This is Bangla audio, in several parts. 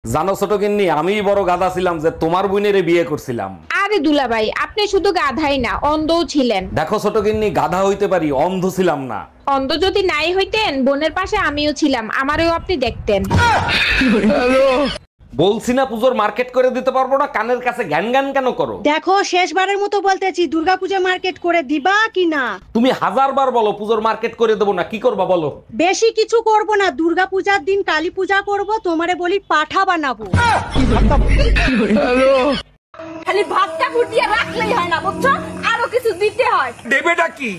জানো ছোট গিন্নি, আমিই বড় গাধা ছিলাম যে তোমার বোনেরে বিয়ে করছিলাম। আরে দুলাভাই, আপনি শুধু গাধাই না, অন্ধও ছিলেন। দেখো ছোট গিন্নি, গাধা হইতে পারি, অন্ধ ছিলাম না। অন্ধ যদি নাই হইতেন, বোনের পাশে আমিও ছিলাম, আমারও আপনি দেখতেন। বলছি না পুজোর মার্কেট করে দিতে পারবো না, কানের কাছে জ্ঞান জ্ঞান কেন করো? দেখো শেষবারের মতো বলতেছি, দুর্গাপূজা মার্কেট করে দিবা কি না? তুমি হাজারবার বলো পুজোর মার্কেট করে দেবো না, কি করবা বলো? বেশি কিছু করব না, দুর্গাপূজার দিন কালী পূজা করব, তোমারে বলি পাঠা বানাবো। খালি ভাতটা ফুটিয়ে রাখলেই হয় না, বুঝছো? আরো কিছু দিতে হয়। দেবেটা কি?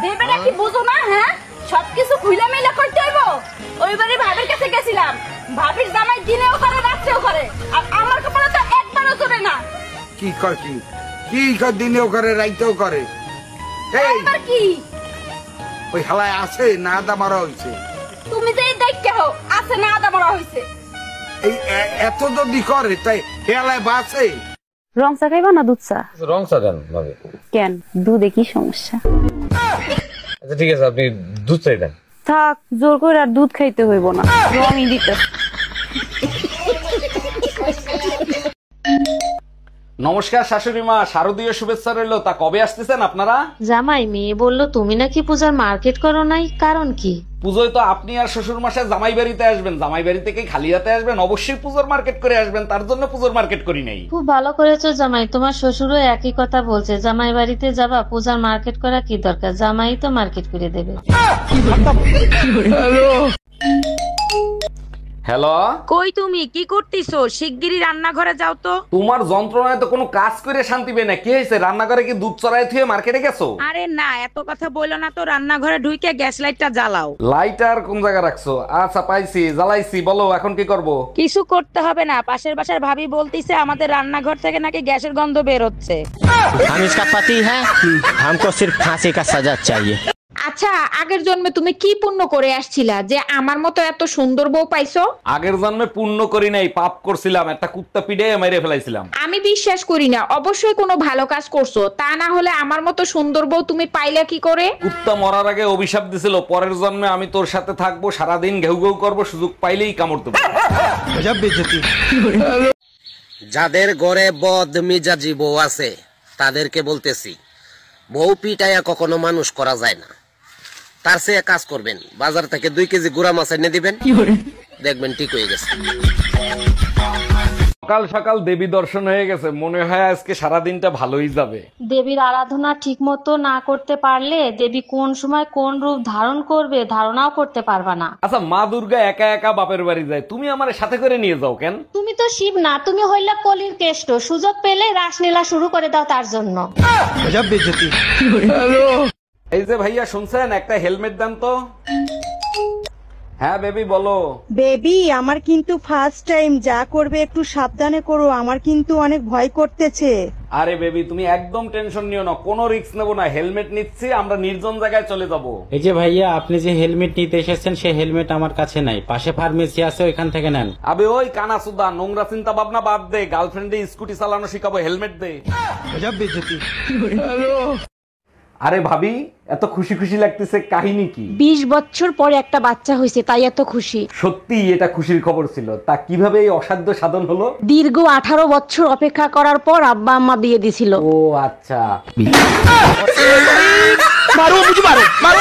দেবেটা কি বুঝো না? হ্যাঁ, সবকিছু খুলে মেলা করতে হইব। ওইবারে ভাবির কাছে গেছিলাম, ভাবির জামাই দিনেও করে রাত্রেও করে, আর আমার কপালে তো একবারও চলে না। কি কয় কি কয় দিনেও করে রাইতেও করে? এই এবার কি ওই হালায় আছে না আদা মারা হইছে? তুমি যে দেখতে হও আছে না আদা বড় হইছে। এই এত যদি করে তাই হেলায় বাসে। রং চা খাইবা না দুধ চা? রং চা দেন ভাবে। কেন, দুধে কি সমস্যা? আচ্ছা ঠিক আছে, আপনি দুধ চাই দেন। থাক, জোর করে আর দুধ খাইতে হইব না, রঙই দিতে। নমস্কার শাশুড়ি মা, শারদীয় শুভেচ্ছা রইলো। তা কবে আসতেছেন আপনারা? জামাই, মেয়ে বললো তুমি নাকি পূজার মার্কেট করো নাই, কারণ কি? পুজোয় তো আপনি আর শ্বশুর মাসে জামাই বাড়িতে আসবেন, জামাই বাড়ি থেকে খালি হাতে আসবেন, অবশ্যই পুজোর মার্কেট করে আসবেন, তার জন্য পুজোর মার্কেট করি নাই। খুব ভালো করেছো জামাই, তোমার শ্বশুরও একই কথা বলছে, জামাই বাড়িতে যাবা, পূজার মার্কেট করা কি দরকার, জামাই তো মার্কেট করে দেবে। হ্যালো, কই তুমি কি করতেছো? শিগগিরই রান্নাঘরে যাও তো। তোমার যন্ত্রণায় তো কোনো কাজ করে শান্তি পেয়ে না। কি হয়েছে, রান্নাঘরে কি দুধ চড়াই থুয়ে মার্কেটে গেছো? আরে না, এত কথা বললো না তো, রান্নাঘরে ঢুকে গ্যাস লাইটটা জ্বালাও। লাইটার কোন জায়গায় রাখছো? আচ্ছা পাইছি, জ্বালাইছি, বলো এখন কি করব? কিছু করতে হবে না, পাশের বাসার ভাবি বলতিছে আমাদের রান্নাঘর থেকে নাকি গ্যাসের গন্ধ বের হচ্ছে। हम इसका पति है, हमको सिर्फ फांसी का सजा चाहिए। আচ্ছা, আগের জন্মে তুমি কি পুণ্য করে আসছিলা যে আমার মতো এত সুন্দর বউ পাইছো? আগের জন্মে পুণ্য করি নাই, পাপ করছিলাম, একটা কুত্তা পিড়ে মেরে ফেলাইছিলাম। আমি বিশ্বাস করি না, অবশ্যই কোনো ভালো কাজ করছো, তা না হলে আমার মতো সুন্দর বউ তুমি পাইলা কি করে? কুত্তা মরার আগে অভিশাপ দিছিল, পরের জন্মে আমি তোর সাথে থাকবো, সারাদিন ঘেউ ঘেউ করবো, সুযোগ পাইলেই কামড় দেবো। যাদের ঘরে বদ মিজাজি বউ আছে তাদেরকে বলতেছি, বউ পিটাইয়া কখনো মানুষ করা যায় না। তার চেয়ে কাজ করবেন, বাজার থেকে 2 কেজি গুড়া মাছ এনে দিবেন, দেখবেন ঠিক হয়ে গেছে। সকাল সকাল দেবী দর্শন হয়ে গেছে, মনে হয় আজকে সারাদিনটা ভালোই যাবে। দেবীর আরাধনা ঠিক মতো না করতে পারলে দেবী কোন সময় কোন রূপ ধারণ করবে ধারণাও করতে পারবা না। আচ্ছা, মা দুর্গা একা একা বাপের বাড়ি যায়, তুমি আমার সাথে করে নিয়ে যাও কেন? তুমি তো শিব না, তুমি হইলা কলির কেষ্ট, সুযোগ পেলে রাসলীলা শুরু করে দাও তার জন্য। এই যে ভাইয়া শুনছেন, একটা হেলমেট দেন তো। হ্যাঁ বেবি বলো। বেবি, আমার কিন্তু ফার্স্ট টাইম, যা করবে একটু সাবধানে করো, আমার কিন্তু অনেক ভয় করতেছে। আরে বেবি তুমি একদম টেনশন নিও না, কোনো রিস্ক নেবো না, হেলমেট নিচ্ছি, আমরা নির্জন জায়গায় চলে যাব। এই যে ভাইয়া, আপনি যে হেলমেট নিতে এসেছেন সেই হেলমেট আমার কাছে নাই, পাশে ফার্মেসি আছে, ওইখান থেকে নেন। আবে ওই কানা সুদা, নোংরা চিন্তা ভাবনা বাদ দে, গার্লফ্রেন্ডে স্কুটি চালানো শিখাবো, হেলমেট দে। আরে ভাবি, এত খুশি খুশি লাগতেছে, কাহিনী কি? 20 বছর পরে একটা বাচ্চা হয়েছে, তাই এত খুশি। সত্যি এটা খুশির খবর ছিল। তা কিভাবে এই অসাধ্য সাধন হলো? দীর্ঘ 18 বছর অপেক্ষা করার পর আব্বা আম্মা বিয়ে দিছিল। ও আচ্ছা। মারো, বুঝি মারো, মারো।